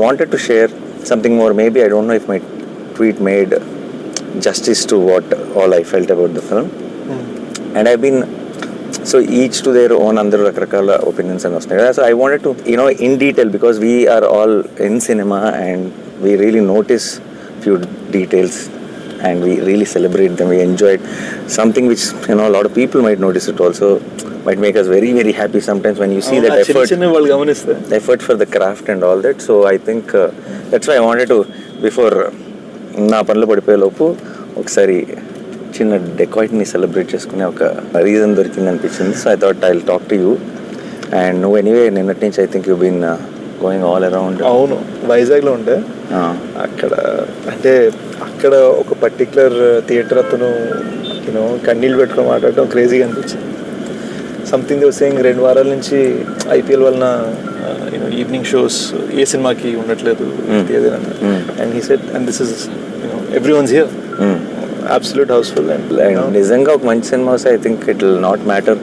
wanted to share something more. Maybe I don't know if my tweet made justice to what all I felt about the film. And I've been, so each to their own, అందరూ రకరకాల opinions అని వస్తున్నాయి కదా. So I wanted to in detail, because we are all in cinema and we really notice few details and we really celebrate them. We enjoyed something which a lot of people might notice it also, might make us very very happy sometimes when you see that effort for the craft and all that. So I think that's why I wanted to, before నా పనులు పడిపోయే లోపు ఒకసారి చిన్న డెకాయిట్ని celebrate చేసుకునే ఒక reason దొరికింది అనిపించింది. So I thought I will talk to you. And నువ్వు ఎనీవే నిన్నటి నుంచి I think you been going all around. అవును, వైజాగ్లో ఉంటే అక్కడ అంటే అక్కడ ఒక పర్టికులర్ థియేటర్ అతను కన్నీళ్ళు పెట్టుకుని మాట్లాడటం క్రేజీగా అనిపించింది. సంథింగ్ దే సేయింగ్ 2 వారాల నుంచి ఐపీఎల్ వలన ఈవినింగ్ షోస్ ఏ సినిమాకి ఉండట్లేదు ఏదైనా. And he said and this is everyone's here absolute house full. And నిజంగా ఒక మంచి సినిమా వస్తే I think it will not matter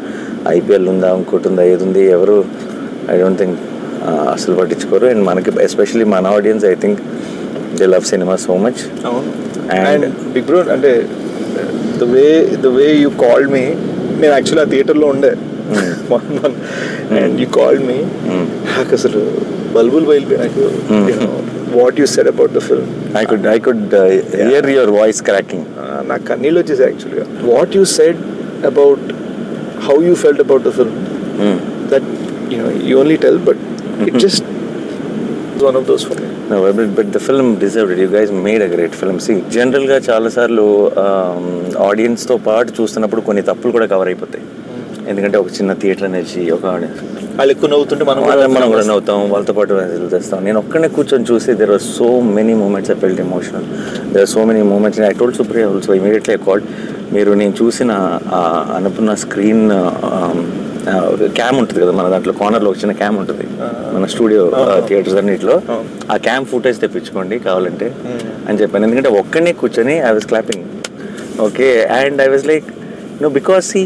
IPL ఉందా ఇంకోటి ఉందా ఏది ఉంది ఎవరు ఐ డోంట్ థింక్ అసలు పట్టించుకోరు. అండ్ మనకి ఎస్పెషల్లీ మన audience I think they love cinema so much. And big bro అంటే the way you called me, నేను యాక్చువల్లీ ఆ థియేటర్లో ఉండే అండ్ యూ కాల్డ్ మీ, నాకు అసలు బల్బులు బయలుపోయి నాకు what you said about the film. I could hear your voice cracking. నాకు కన్నీళ్ళు వచ్చేసి యాక్చువల్గా what you said about how you felt about the film. That you only tell, but it just was one of those for me. No, but the film deserved it. You guys made a great film. See, జనరల్గా చాలాసార్లు ఆడియన్స్తో పాటు చూస్తున్నప్పుడు కొన్ని తప్పులు కూడా cover అయిపోతాయి. ఎందుకంటే ఒక చిన్న థియేటర్ అనేసి ఒక ఆడియన్స్ వాళ్ళు ఎక్కువ నవ్వుతుంటే మనం కూడా నవ్వుతాం, వాళ్ళతో పాటు చేస్తాం. నేను ఒక్కడే కూర్చొని చూసి there were so many moments I felt emotional. There were so many moments and I told Supriya also immediately I called. మీరు నేను చూసిన అనుకున్న స్క్రీన్ క్యామ్ ఉంటుంది కదా మన దాంట్లో కార్నర్లో ఒక చిన్న క్యామ్ ఉంటుంది మన స్టూడియో థియేటర్స్ అన్నింటిలో, ఆ క్యామ్ ఫుటేజ్ తెప్పించుకోండి కావాలంటే అని చెప్పాను. ఎందుకంటే ఒక్కడే కూర్చొని I was clapping. Okay, and I was like because ఈ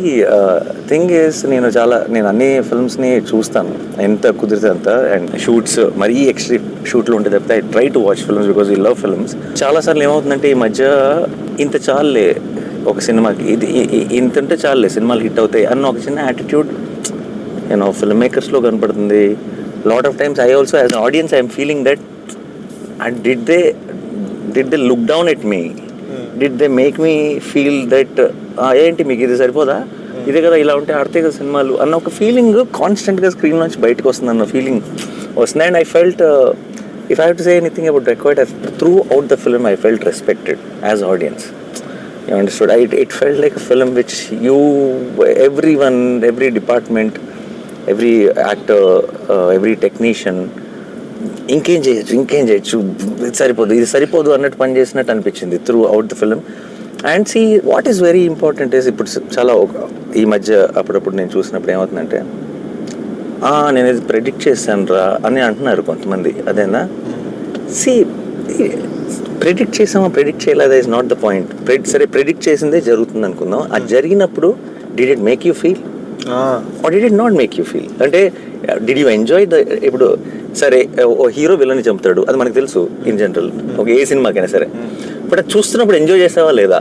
థింగ్ ఈస్ నేను అన్ని ఫిల్మ్స్ని చూస్తాను ఎంత కుదిరితే అంత. అండ్ షూట్స్ మరీ ఎక్స్ట్రీమ్ షూట్లు ఉంటే తప్పితే I try to watch films because ఈ లవ్ ఫిల్మ్స్. చాలాసార్లు ఏమవుతుందంటే ఈ మధ్య ఇంత చాలులే ఒక సినిమాకి, ఇది ఇంత ఉంటే చాలులే సినిమాలు హిట్ అవుతాయి అన్న ఒక చిన్న యాటిట్యూడ్ ఫిల్మ్ మేకర్స్లో కనపడుతుంది. Lot of times I also as an audience I'm feeling that and did they look down at me, did they make me feel that ఏంటి మీకు ఇది సరిపోదా, ఇదే కదా ఇలా ఉంటే ఆడితే కదా సినిమాలు అన్న ఒక ఫీలింగ్ కాన్స్టెంట్గా స్క్రీన్ నుంచి బయటకు వస్తుంది అన్న ఫీలింగ్ వస్తుంది. And I felt if I have to say anything about Dacoit, through out the film I felt respected as audience. You understood? It felt like a film which everyone, every department, every actor, every technician ఇంకేం చేయొచ్చు ఇది సరిపోదు అన్నట్టు పని చేసినట్టు అనిపించింది throughout the film. And see what is very important is ఇప్పుడు చాలా ఈ మధ్య అప్పుడప్పుడు నేను చూసినప్పుడు ఏమవుతుందంటే నేను ఇది ప్రెడిక్ట్ చేశాను రా అని అంటున్నారు కొంతమంది. అదేనా సీ ప్రెడిక్ట్ చేసామా ప్రెడిక్ట్ చేయలేదా ఇస్ నాట్ ద పాయింట్. సరే ప్రెడిక్ట్ చేసిందే జరుగుతుంది అనుకుందాం, అది జరిగినప్పుడు did it make you feel or did it not make you feel? అంటే డిడ్ యూ ఎంజాయ్ ద ఇప్పుడు సరే ఓ హీరో విలన్ని చంపుతాడు అది మనకు తెలుసు ఇన్ జనరల్ ఒక ఏ సినిమాకైనా సరే, బట్ అది చూస్తున్నప్పుడు ఎంజాయ్ చేసావా లేదా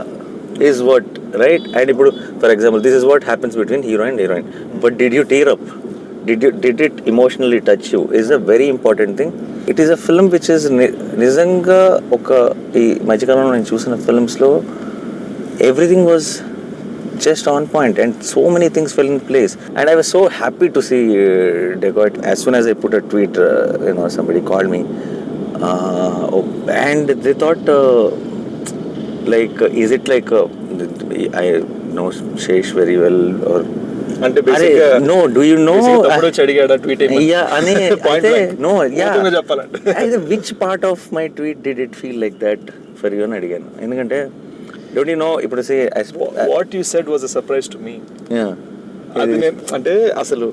ఈజ్ వాట్ రైట్. అండ్ ఇప్పుడు for example this is what happens between hero and heroine, but did you tear up, did it emotionally touch you is a very important thing. It is a film which is నిజంగా ఒక ఈ మధ్యకాలంలో నేను చూసిన ఫిల్మ్స్లో everything was just on point and so many things fell in place and I was so happy to see Dacoit. As soon as I put a tweet somebody called me and they thought like is it like I know Sesh very well or అంటే బేసిక్గా no do you know తమ్ముడు చడిగాడా tweet yeah ane point no yeah చెప్పాలంటే which part of my tweet did it feel like that for you అని అడిగాను. ఎందుకంటే don't you know ఇప్పుడు say what you said was a surprise to me. yeah అది నేను అంటే అసలు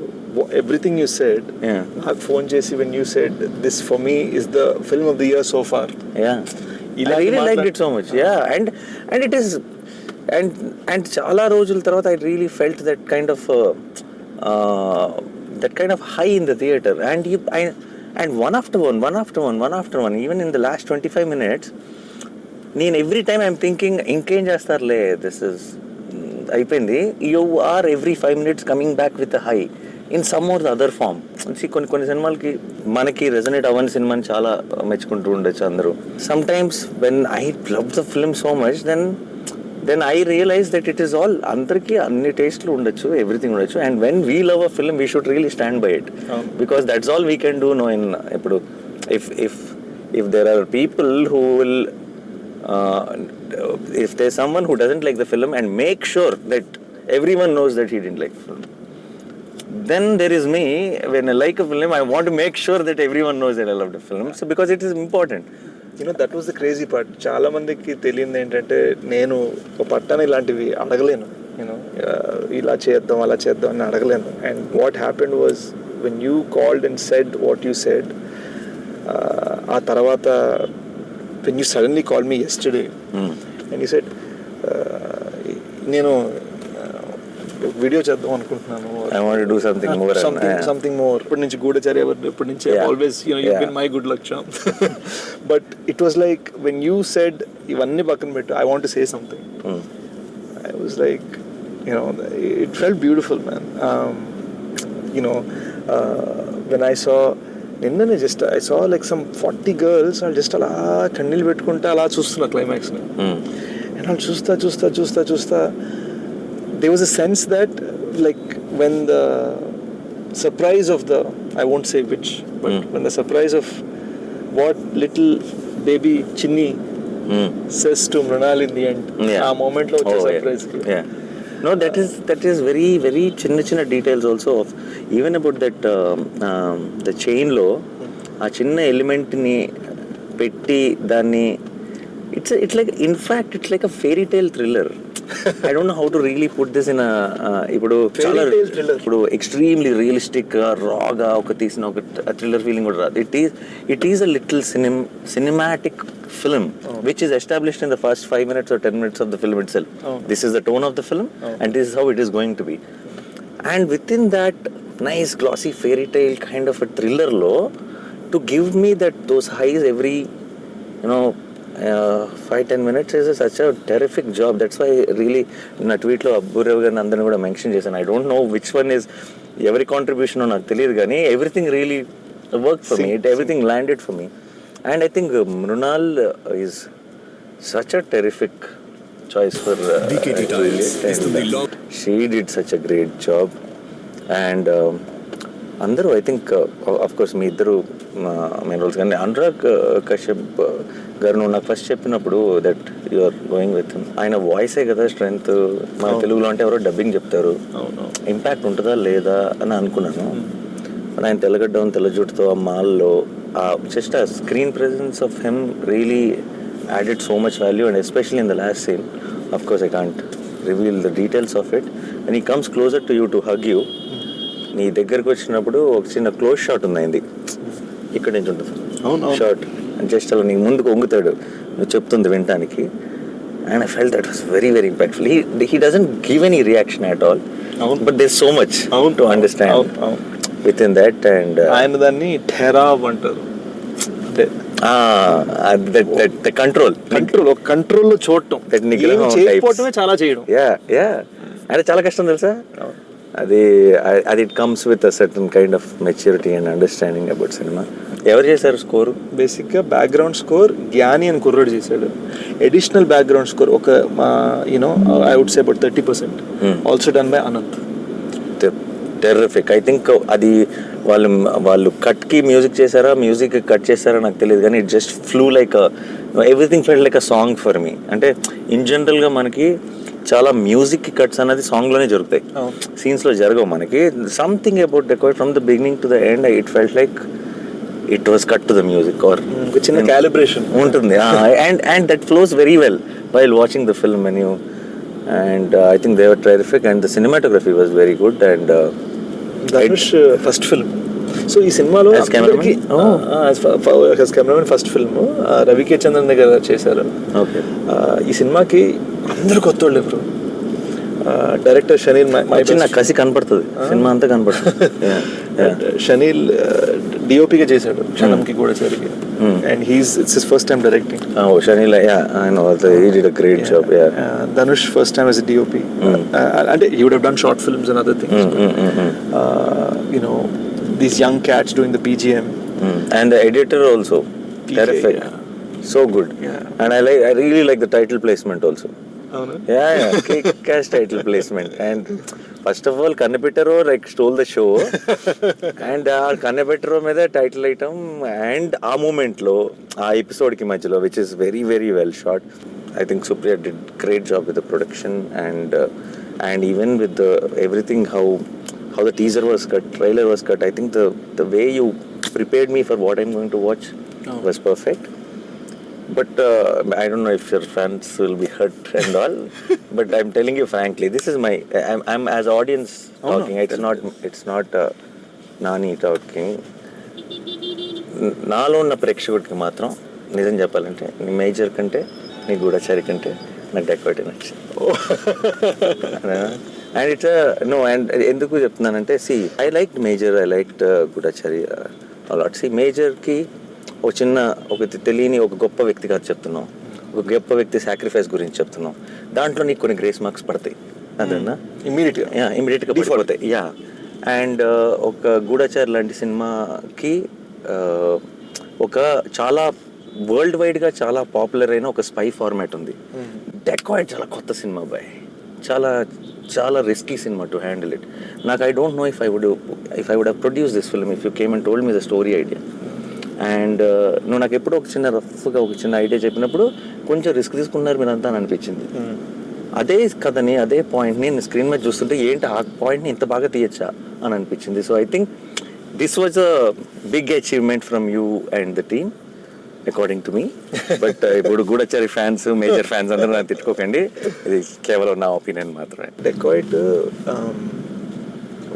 everything you said నాకు ఫోన్ చేసి when you said this for me is the film of the year so far. I really liked it so much. And it is and చాలా రోజుల తర్వాత I really felt that kind of high in the theater and and one after one even in the last 25 minutes నేను every time I'm thinking ఇంకేం చేస్తారులే, this is అయిపోయింది. You are every 5 minutes coming back with high in some or the other form. కొన్ని సినిమాలకి మనకి resonate అవ్వని సినిమాని చాలా మెచ్చుకుంటూ ఉండొచ్చు అందరూ. Sometimes when I love the film so much then I realise that it is all, అందరికీ అన్ని టేస్ట్లు ఉండొచ్చు, ఎవ్రీథింగ్ ఉండొచ్చు. And when we love a film we should really stand by it, because that's all we can do no in. ఇప్పుడు if there are people who will if there's someone who doesn't like the film and make sure that everyone knows that he didn't like the film, then there is me. When I like a film, I want to make sure that everyone knows that I loved the film, so because it is important. That was the crazy part. చాలా మందికి తెలియదు ఏంటంటే, నేను ఒక పట్టాన ఇలాంటివి అడగలేను, ఇలా చేద్దాం అలా చేద్దాం అని అడగలేను. And what happened was when you called and said what you said, ఆ తర్వాత when you suddenly called me yesterday and you said నేను వీడియో చేద్దాం అనుకుంటున్నాను, I want to do something more, something more. ఇప్పటి నుంచి గూఢచారి ఇప్పటి నుంచి always you've been my good luck charm. But it was like when you said ఇవన్నీ పక్కన పెట్టు, I want to say something, I was like, it felt beautiful, man. When I saw నిన్ననే just I saw like some 40 girls, వాళ్ళు just అలా కన్నీళ్ళు పెట్టుకుంటే అలా చూస్తున్నారు క్లైమాక్స్ని. అండ్ వాళ్ళు చూస్తా there was a sense that like when the surprise of the, I won't say which, but when the surprise of what little baby Chinni says to Mrinal in the end, ఆ moment లో వచ్చే surprise కి. No, that is very very చిన్న details also of even about that the chain లో ఆ చిన్న element ని పెట్టి దాన్ని it's like, in fact it's like a fairy tale thriller. I don't know how to really put this in a ఇప్పుడు చాలా ఇప్పుడు extremely realistic రాగా ఒక తీసిన ఒక థ్రిల్లర్ ఫీలింగ్ కూడా రాదు. It is a little cinematic film which is established in the first 5 minutes or 10 minutes of the film itself. This is the tone of the film and this is how it is going to be. And within that nice glossy fairy tale kind of a thriller lo to give me those highs every 5-10 minutes is such a terrific job. That's why really na tweet lo Aburav garu andani kuda mention chesanu. I don't know which one is every contribution నాకు తెలియదు కానీ everything really worked for me. Everything landed for me. And I think Mrinal is such a terrific choice for she did such a great job. And అందరూ I think of course మీ ఇద్దరు main roles, కానీ అనురాగ్ కశ్యప్ గారు నువ్వు నాకు first చెప్పినప్పుడు that you are going with him, ఆయన వాయిసే కదా స్ట్రెంగ్త్. మన తెలుగులో అంటే ఎవరో డబ్బింగ్ చెప్తారు, ఇంపాక్ట్ ఉంటుందా లేదా అని అనుకున్నాను. ఆయన తెల్లగడ్డం తెల్లజుట్టుతో ఆ మాల్లో just a screen presence of him really added so much value, and especially in the last scene, of course I can't reveal the details of it, when he comes closer to you to hug you, నీ దగ్గరకు వచ్చినప్పుడు ఒక చిన్న close shot ఉంది అయింది, ఇక్కడ నుంచి ఉంటుంది షాట్, జస్ట్ అలా నీ ముందుకు వంగుతాడు నువ్వు చెప్తుంది వినటానికి. And I felt that was very very impactful. he doesn't give any reaction at all, but there's so much to understand within that. And ఆయన దాన్ని ఠెరావ్ అంటారు, the control ఒక కంట్రోల్లో చూడటం, చేయకపోవటమే చాలా చేయడం. అంటే చాలా కష్టం తెలుసా అది. It comes with a certain kind of maturity and understanding about cinema. ఎవరు చేశారు స్కోరు? బేసిక్గా బ్యాక్గ్రౌండ్ స్కోర్ జ్ఞాని అని కుర్రాడు చేశాడు. అడిషనల్ బ్యాక్గ్రౌండ్ స్కోర్ ఒక I would say about 30% also done by Ananth. Terrific. I think అది వాళ్ళు కట్కి మ్యూజిక్ చేశారా, మ్యూజిక్ కట్ చేశారా నాకు తెలియదు, కానీ it just flew like everything felt like a song for me. అంటే ఇన్ జనరల్గా మనకి చాలా మ్యూజిక్ కట్స్ అనేది సాంగ్లోనే జరుగుతాయి, సీన్స్లో జరగవు మనకి. Something about Dacoit from the beginning to the end it felt like it was cut to the music or చిన్న క్యాలిబ్రేషన్ ఉంటుంది. And that flows very well while watching the film when you. And I think they were terrific, and the cinematography was very good. And Dhanush first film. So ఈ సినిమాలో as cameraman, as cameraman first film Ravi K Chandran దగ్గర చేశారు. Okay. ఈ సినిమాకి అందరు కొత్త వాళ్ళు ఎవరు, డైరెక్టర్ షనీల్ మై చిన్న కసి కనపడుతుంది సినిమా అంతా కనపడుతుంది. షనీల్ డిఓపిగా చేశాడు క్షణంకి కూడా సరిగ్గా, and it's his first time directing. Chenille I know he did a great job. Dhanush first time as a DOP. And he would have done short films and other things. You know, these young cats doing the BGM. And the editor also terrific. So good. And I really like the title placement also. Kick-ass title placement. And first of all, Kannapetaro like stole the show. And Kannapetaro made a title item and a moment lo a episode ki majhlo, which is very very well shot. I think Supriya did great job with the production and even with the everything, how the teaser was cut, trailer was cut. I think the way you prepared me for what I'm going to watch was perfect. But I don't know if your fans will be hurt and all. But I'm telling you frankly, this is I'm as audience talking. No. It's not Nani talking. నాలో ఉన్న ప్రేక్షకుడికి మాత్రం నిజం చెప్పాలంటే నీ major కంటే నీ గూఢచారి కంటే నాకు డెకోయిట్ నచ్చింది. అండ్ ఇట్స్ అండ్ ఎందుకు చెప్తున్నానంటే I like Major, I like Goodachari a lot. మేజర్కి ఒక తెలియని ఒక గొప్ప వ్యక్తి కాదు చెప్తున్నాం, ఒక గొప్ప వ్యక్తి సాక్రిఫైస్ గురించి చెప్తున్నాం. దాంట్లో నీకు కొన్ని గ్రేస్ మార్క్స్ పడతాయి, అదన్నా ఇమీడియట్గా పడిపోతాయి. అండ్ ఒక గూఢచారి లాంటి సినిమాకి ఒక చాలా వరల్డ్ వైడ్గా చాలా పాపులర్ అయిన ఒక స్పై ఫార్మాట్ ఉంది. డెకాయిట్ చాలా కొత్త సినిమా బాయ్, చాలా చాలా risky cinema to handle it. నాకు I don't know if I would have produced this film if you came and told me the story idea. And నువ్వు నాకు ఎప్పుడో ఒక చిన్న ఐడియా చెప్పినప్పుడు కొంచెం రిస్క్ తీసుకున్నారు మీరంతా అని అనిపించింది. అదే కథని అదే పాయింట్ని నేను స్క్రీన్ మీద చూస్తుంటే ఏంటి ఆ పాయింట్ని ఇంత బాగా తీయచ్చా అని అనిపించింది. So I think this was a big achievement from you and the team according to me. But ఇప్పుడు గూఢచారి ఫ్యాన్స్, మేజర్ ఫ్యాన్స్ అందరూ నాకు తిట్టుకోకండి, ఇది కేవలం నా ఒపీనియన్ మాత్రమే. Dacoit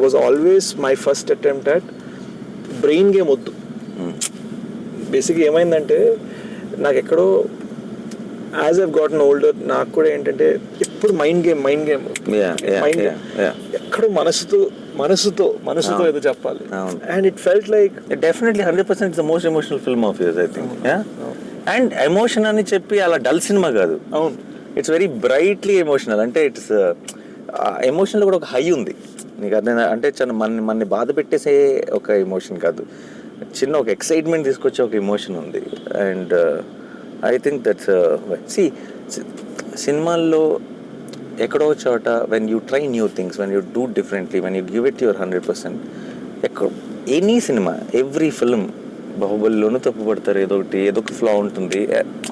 was always my first attempt at brain game వద్దు. బేసిక్గా ఏమైందంటే నాకు ఎక్కడో యాజ్ ఐవ్ గాటన్ ఓల్డర్ నాకు కూడా ఏంటంటే ఎప్పుడు మైండ్ గేమ్ ఎక్కడో మనసుతో ఏదో చెప్పాలి. And it felt like definitely 100% it's the most emotional film of yours I think. And emotion అని చెప్పి అలా డల్ సినిమా కాదు. అవును, ఇట్స్ వెరీ బ్రైట్లీ ఎమోషనల్. అంటే ఇట్స్ ఎమోషన్లో కూడా ఒక హై ఉంది నీకు. అదే అంటే మనని బాధ పెట్టేసే ఒక ఎమోషన్ కాదు, చిన్న ఒక ఎక్సైట్మెంట్ తీసుకొచ్చే ఒక ఎమోషన్ ఉంది. అండ్ ఐ థింక్ దట్స్ సినిమాల్లో ఎక్కడో చోట when you try new things, when you do differently, when you give it your 100%, any cinema, every film, బాహుబలిలోనూ తప్పు పడతారు, ఏదో ఒక ఫ్లా ఉంటుంది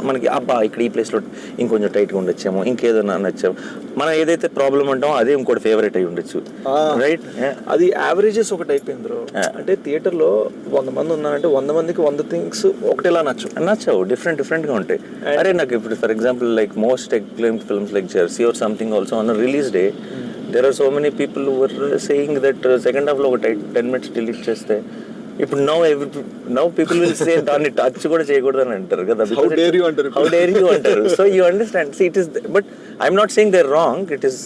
మనకి. అబ్బా ఇక్కడ ఈ ప్లేస్లో ఇంకొంచెం టైట్గా ఉండొచ్చేమో, ఇంకేదో నచ్చాము, మనం ఏదైతే ప్రాబ్లం అంటామో అదే ఇంకోటి ఫేవరెట్ అయి ఉండొచ్చు, రైట్? అది యావరేజెస్ ఒకటి అయిపోయింది బ్రో. అంటే థియేటర్లో 100 మంది ఉన్నారంటే 100 మందికి 100 థింగ్స్ ఒకటేలా నచ్చవు, డిఫరెంట్గా ఉంటాయి. అరే నాకు ఇప్పుడు for example like most acclaimed films like Jersey or something also on release day there are so many people who were saying that second half లో ఒక 10 minutes delete చేస్తే ఇప్పుడు now people will say దాన్ని touch కూడా చేయకూడదు అని అంటారు కదా. How dare you అంటారు. So you understand, see it is, but I'm not saying they're wrong, it is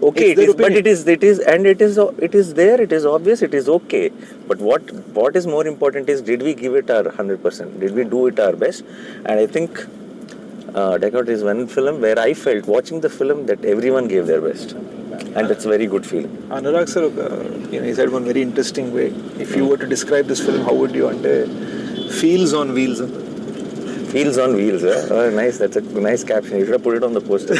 okay, but it is and it is there, it is obvious, it is okay, but what is more important is, did we give it our 100%, did we do it our best? And I think Dacoit is one film where I felt watching the film that everyone gave their best, and that's a very good feeling. Anurag sir, he said one very interesting way, if you were to describe this film, how would you? Ante feels on wheels. Feels on wheels, oh nice, that's a nice caption, you should have put it on the poster.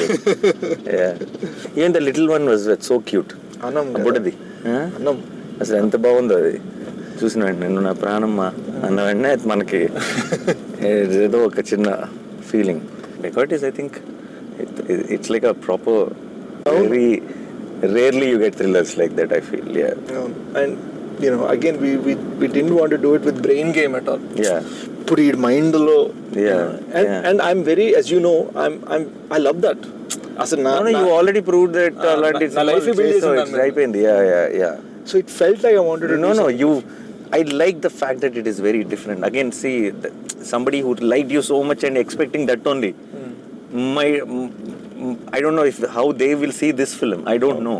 Yeah, even the little one was so cute. Abudadi annam అసలు ఎంత బాగుందో అది చూసిన వెంటనే, నేను నా ప్రాణమ్మ అన్న వెంటనే మనకి ఏదో ఒక చిన్న feeling. Dacoit is, I think it's like a proper, very rarely you get thrillers like that, I feel. And you know, again we didn't want to do it with brain game at all. Put it mind lo. And I'm very, as you know, I love that. No, you already proved that na life build అయిపోయింది. So it felt like I wanted to do I like the fact that it is very different. Again, see, somebody who liked you so much and expecting that only I don't know if how they will see this film. I don't know.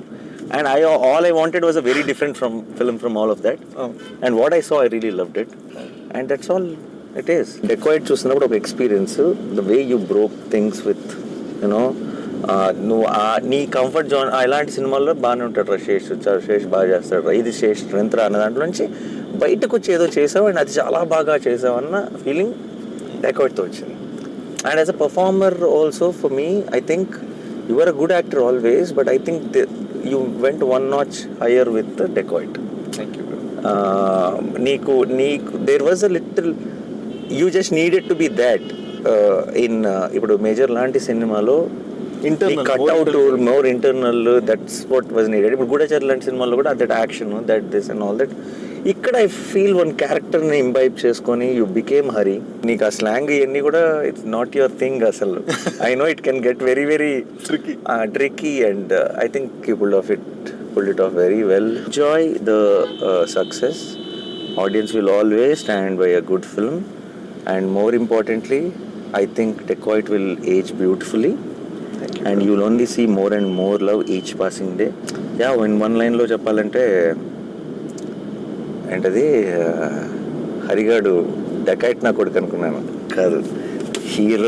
And all I wanted was a very different film from all of that. And what I saw, I really loved it. And that's all it is. Dacoit చూసినప్పుడు ఒక experience, the way you broke things with you know, నువ్వు నీ comfort zone. ఇలాంటి సినిమాల్లో బాగానే ఉంటాడు రా శేష్ బాగా చేస్తాడు రా, ఇది శేష్ స్ట్రెంత్ రా అన్న దాంట్లో నుంచి బయటకు వచ్చి ఏదో చేసావు అండ్ అది చాలా బాగా చేసావు అన్న ఫీలింగ్ Dacoitతో వచ్చింది. And as a performer also, for me, I think you were a good actor always, but I think you went one notch higher with the Dacoit. Thank you, bro. నీకు there was a little, you just needed to be that in ఇప్పుడు major లాంటి సినిమాలో cutout more internal, that's what was needed. ఇప్పుడు గూఢచారి లాంటి సినిమాలో కూడా that action, that this and all that. ఇక్కడ I feel one క్యారెక్టర్ని ఇంబైబ్ చేసుకొని యూ బికేమ్ హరి. నీకు ఆ స్లాంగ్ ఇవన్నీ కూడా ఇట్స్ నాట్ యువర్ థింగ్ అసలు. I know it can get very very tricky and I think you pulled it off very well. Enjoy the success. Audience will always stand by a good film, and more importantly, I think Dacoit will age beautifully. And you'll only see more and more love each passing day. Yeah, in one line lo cheppalante ఏంటది, హరిగాడు dacoit నా కొడుకు అనుకున్నాను, కాదు hero.